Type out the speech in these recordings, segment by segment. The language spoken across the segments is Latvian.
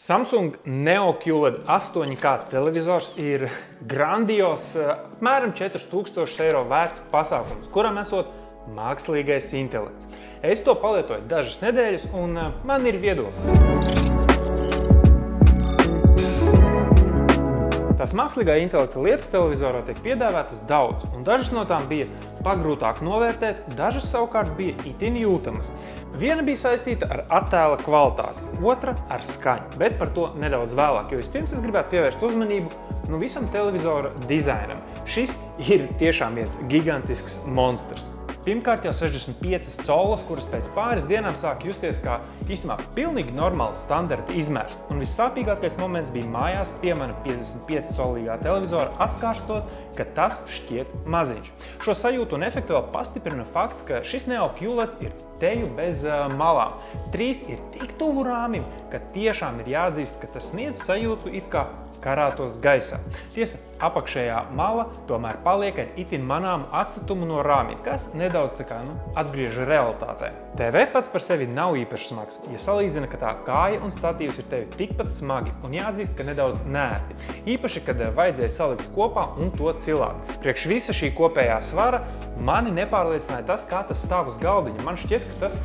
Samsung Neo QLED 8K televizors ir grandios, apmēram 4000 eiro vērts pasākums, kuram esot mākslīgais intelekts. Es to palietoju dažas nedēļas un man ir viedoklis. Tās mākslīgā intelekta lietas televizorā tiek piedāvātas daudz, un dažas no tām bija pagrūtāk novērtēt, dažas savukārt bija itin jūtamas. Viena bija saistīta ar attēla kvalitāti, otra ar skaņu, bet par to nedaudz vēlāk, jo vispirms es gribētu pievērst uzmanību visam televizora dizainam. Šis ir tiešām viens gigantisks monstrs. Pirmkārt jau 65 colas, kuras pēc pāris dienām sāk justies kā īstenībā pilnīgi normāls standarta izmērs. Un vissāpīgākais moments bija mājās pie mana 55 colīgā televizora atskārstot, ka tas šķiet maziņš. Šo sajūtu un efektu vēl pastiprina fakts, ka šis Neo QLEDs ir teju bez malām. 3 ir tik tuvu rāmim, ka tiešām ir jāatzīst, ka tas sniedz sajūtu it kā karātos gaisā. Tiesa, apakšējā mala tomēr paliek ar itin manāmu atstatumu no rāmja, kas nedaudz atgriež realitātē. TV pats par sevi nav īpaši smags, ja salīdzina, ka tā kāja un statīvs ir tevi tikpat smagi un jāatzīst, ka nedaudz nērti. Īpaši, kad vajadzēja salikt kopā un to cilāt. Priekš visa šī kopējā svara mani nepārliecināja tas, kā tas stāv uz galdiņa. Man šķiet, ka tas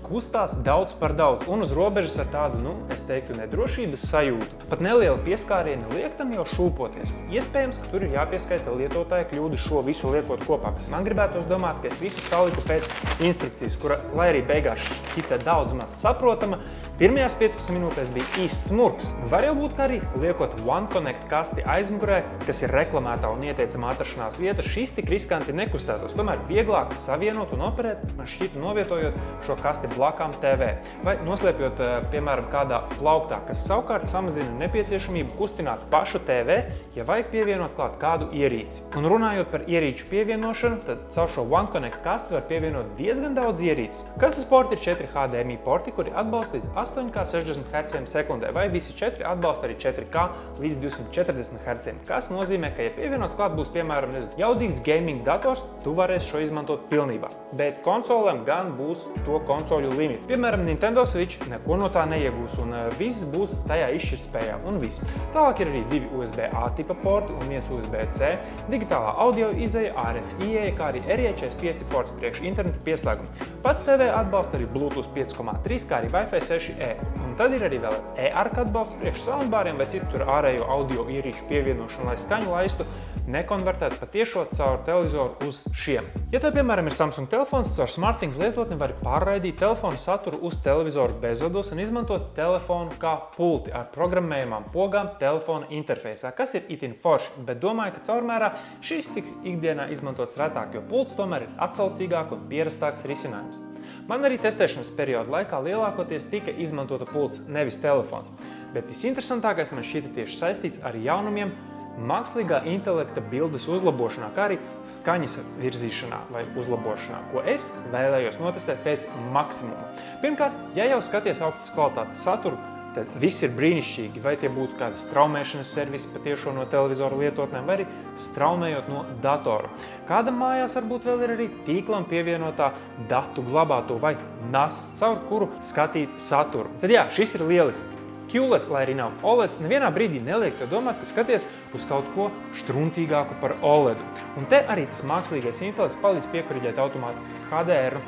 kustās daudz par daudz un uz robežas ar tādu, es teiktu, nedrošības sajūtu. Pat neliela pieskāriena liek tam jau šūpoties. Iespējams, ka tur ir jāpieskaita lietotāja kļūdu šo visu liekot kopā. Man gribētos domāt, ka es visu saliku pēc instrukcijas, kura, lai arī beigās šķita daudz maz saprotama, pirmajās 15 minūtēs bija īsts murgs. Var jau būt, ka arī liekot OneConnect kasti aizmugurē, kas ir reklamētā un ieteicama atrašanās vieta, šis tik riskanti nekustētos. Tomēr vieglāk savienot un operēt, man šķita novietojot šo kasti blakām TV vai noslēpjot, piemēram, kādā plauktā, kas savukārt samazina nepieciešamību kustināt pašu TV, ja vajag pievienot klāt kādu ierīci. Un runājot par ierīču pievienošanu, tad caur šo OneConnect kasti var pievienot diezgan daudz ierīces. Kastes porti ir 4 HDMI porti, kuri atbalsta līdz 8K 60 Hz sekundē, vai visi 4 atbalsta arī 4K līdz 240 Hz, kas nozīmē, ka, ja pievienos klāt būs, piemēram, jaudīgs gaming dators, tu varēsi šo izmantot pilnībā. Bet konsolēm gan būs to konsoļu limiti. Piemēram, Nintendo Switch neko no tā neiegūs un viss būs tajā izšķirtspējā un viss. Tālāk ir arī 2 USB-A tipa porti un 1 USB-C, digitālā audio izeja, RF ieeja, kā arī RJ45 ports priekš interneta pieslēgumu. Pats TV atbalsta arī Bluetooth 5.3, kā arī Wi-Fi 6E. Un tad ir arī vēl e-ARC atbalsts priekš soundbāriem vai citu ārējo audio ierīču pievienošanu, lai skaņu laistu nekonvertēt patiešo caur televizoru uz šiem. Ja tev, piemēram, ir Samsung telefons, caur SmartThings lietotni var pārraidīt telefonu saturu uz televizoru bezvados un izmantot telefonu kā pulti ar programmējumām pogām telefona interfeisā, kas ir itin forši, bet domāju, ka caurmērā šis tiks ikdienā izmantots retāk, jo pults tomēr ir atsaucīgāk un pierastāks risinājums. Man arī testēšanas perioda laikā lielākoties tika izmantota pults, nevis telefons, bet visinteresantākais man šķita tieši saistīts ar jaunumiem mākslīgā intelekta bildes uzlabošanā, kā arī skaņas virzīšanā vai uzlabošanā, ko es vēlējos notestēt pēc maksimuma. Pirmkārt, ja jau skaties augstas kvalitātes saturu, tad viss ir brīnišķīgi, vai tie būtu kādi straumēšanas servisi patiešo no televizora lietotnēm, vai arī straumējot no datora. Kādam mājās varbūt vēl ir arī tīklam pievienotā datu glabāto vai NAS, caur kuru skatīt saturu. Tad jā, šis ir lieliski. QLEDs, lai arī nav OLEDs, nevienā brīdī neliek tev domāt, ka skaties uz kaut ko štruntīgāku par OLEDu. Un te arī tas mākslīgais intelekts palīdz piekoriģēt automātiski HDR,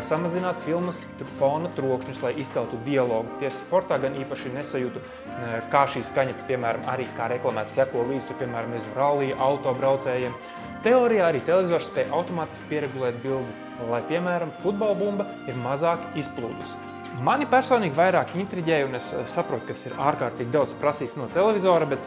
samazināt filmas fona trokšņus, lai izceltu dialogu. Tiesa sportā gan īpaši nesajūtu, kā šī skaņa, piemēram, arī kā reklamēts seko līdz, piemēram, rallija autobraucējiem. Teorijā arī televizors spēj automātiski pieregulēt bildi, lai, piemēram, futbola bumba ir mazāk izplūdusi. Mani personīgi vairāk intriģēja, un es saprotu, ka tas ir ārkārtīgi daudz prasīts no televizora, bet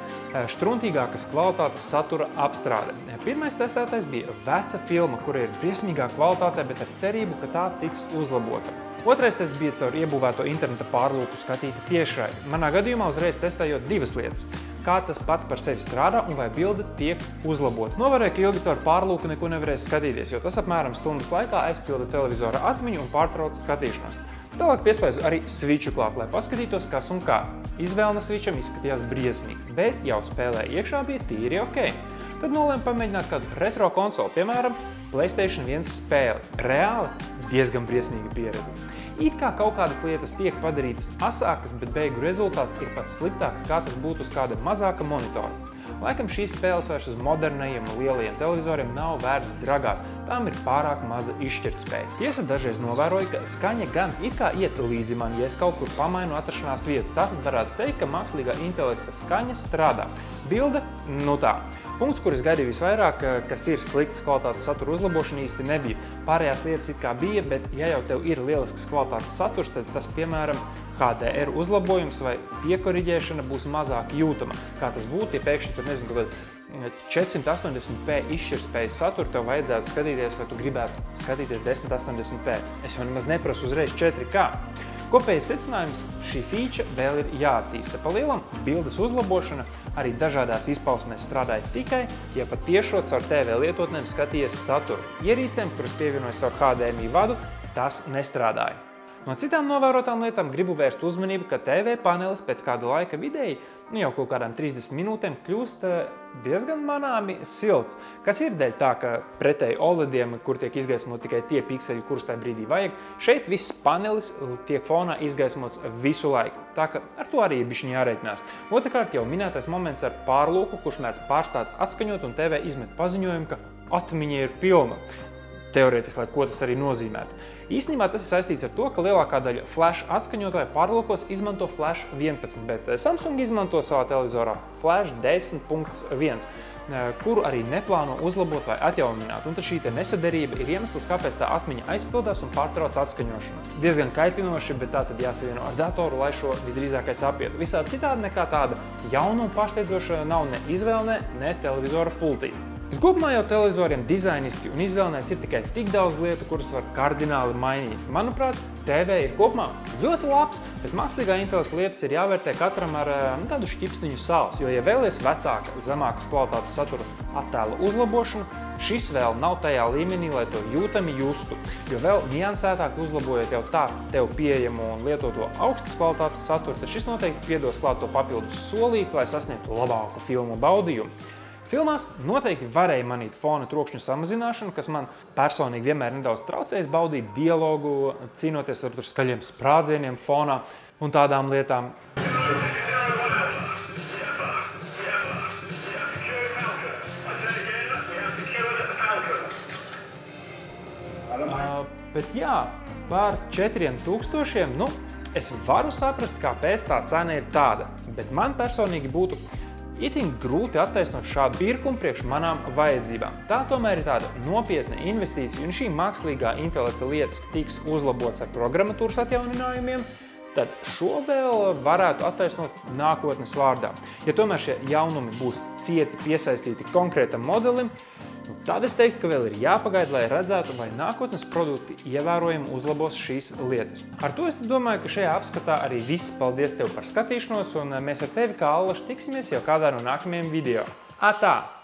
štruntīgākas kvalitātes satura apstrāde. Pirmais testētais bija veca filma, kura ir briesmīgā kvalitātē, bet ar cerību, ka tā tiks uzlabota. Otrais tests bija caur iebūvēto interneta pārlūku skatīta tiešraidi. Manā gadījumā uzreiz testējot divas lietas. Kā tas pats par sevi strādā un vai bilde tiek uzlabota. Novēroju, ka ilgi caur pārlūku neko nevarēs skatīties, jo tas apmēram stundas laikā aizpilda televizora atmiņu un pārtrauc skatīšanos. Tālāk pieslēdzu arī switchu klāt, lai paskatītos, kas un kā. Izvēle no switcham izskatījās briesmīgi, bet jau spēlē iekšā bija tīri ok. Tad nolēmu pamēģināt kādu retro konsoli, piemēram, PlayStation 1 spēli. Reāli diezgan briesmīga pieredze. It kā kaut kādas lietas tiek padarītas asākas, bet beigu rezultāts ir pats sliktāks, kā tas būtu uz kāda mazāka monitora. Laikam šīs spēles vairs uz modernajiem un lielajiem televizoriem nav vērts dragāt, tām ir pārāk maza izšķirtspēja. Tiesa dažreiz novēroja, ka skaņa gan it kā iet līdzi man, ja es kaut kur pamainu atrašanās vietu. Tātad varētu teikt, ka mākslīgā intelekta skaņa strādā. Bilde, nu tā. Punkts, kur es gaidīju visvairāk, kas ir sliktas kvalitātes satura uzlabošana, īsti nebija. Pārējās lietas it kā bija, bet ja jau tev ir lielisks kvalitātes saturs, tad tas, piemēram, HDR uzlabojums vai piekoriģēšana būs mazāk jūtama. Kā tas būtu, ja pēkšņi tur, nezinu, kaut 480p izšķirtspējas saturu tev vajadzētu skatīties, vai tu gribētu skatīties 1080p. Es jau nemaz neprasu uzreiz 4K. Kopējais secinājums, šī feature vēl ir jāattīsta. Pa lielam bildes uzlabošana arī dažādās izpausmēs strādāja tikai, ja pat tiešo caur TV lietotnēm skatījies saturu. Ierīcēm, kuras pievienojot caur HDMI vadu, tas nestrādāja. No citām novērotām lietām gribu vērst uzmanību, ka TV panelis pēc kāda laika vidēji, jau kaut kādām 30 minūtēm, kļūst diezgan manāmi silts, kas ir dēļ tā, ka pretēji OLEDiem, kur tiek izgaismot tikai tie pikseļi, kurus tajā brīdī vajag, šeit viss panelis tiek fonā izgaismots visu laiku. Tā ka ar to arī bišķiņ jārēķinās. Otrkārt jau minētais moments ar pārlūku, kurš mēdz pārstāt atskaņot un TV izmet paziņojumu, ka atmiņa ir pilna. Teorētiski, lai ko tas arī nozīmētu. Īstenībā tas ir saistīts ar to, ka lielākā daļa flash atskaņotāju pārlūkos izmanto flash 11, bet Samsung izmanto savā televizorā flash 10.1, kuru arī neplāno uzlabot vai atjaunināt. Un tad šī nesaderība ir iemesls, kāpēc tā atmiņa aizpildās un pārtrauc atskaņošanu. Diezgan kaitinoši, bet tā tad jāsavieno ar datoru, lai šo visdrīzākais apietu. Visādi citādi nekā tāda jauna un pārsteidzoša nav ne izvēlnē, ne televizora pultī. Kopumā jau televizoriem dizainiski un izvēlēs ir tikai tik daudz lietu, kuras var kardināli mainīt. Manuprāt, TV ir kopumā ļoti labs, bet mākslīgā intelekta lietas ir jāvērtē katram ar tādu šķipsniņu sāls, jo, ja vēlies vecāka, zemākas kvalitātes satura attēla uzlabošanu, šis vēl nav tajā līmenī, lai to jūtami justu, jo vēl niansētāk uzlabojot jau tā tev pieejamo un lietoto augstas kvalitātes saturu, tad šis noteikti piedos klāt to papildus solīti, lai sasniegtu labāku filmu baudījumu. Filmās noteikti varēja manīt fona trokšņu samazināšanu, kas man personīgi vienmēr nedaudz traucējis baudīt dialogu, cīnoties ar skaļiem sprādzieniem fonā un tādām lietām. Bet jā, par 4000, es varu saprast, kāpēc tā cena ir tāda, bet man personīgi būtu itin grūti attaisnot šādu pirkumu priekš manām vajadzībām. Tā tomēr ir tāda nopietna investīcija, un šī mākslīgā intelekta lietas tiks uzlabots ar programmatūras atjauninājumiem, tad šo vēl varētu attaisnot nākotnes vārdā. Ja tomēr šie jaunumi būs cieti piesaistīti konkrētam modelim, tad es teiktu, ka vēl ir jāpagaida, lai redzētu, vai nākotnes produkti ievērojami uzlabos šīs lietas. Ar to es domāju, ka šajā apskatā arī viss. Paldies tev par skatīšanos, un mēs ar tevi kā Allaši tiksimies jau kādā no nākamajiem video. Atā!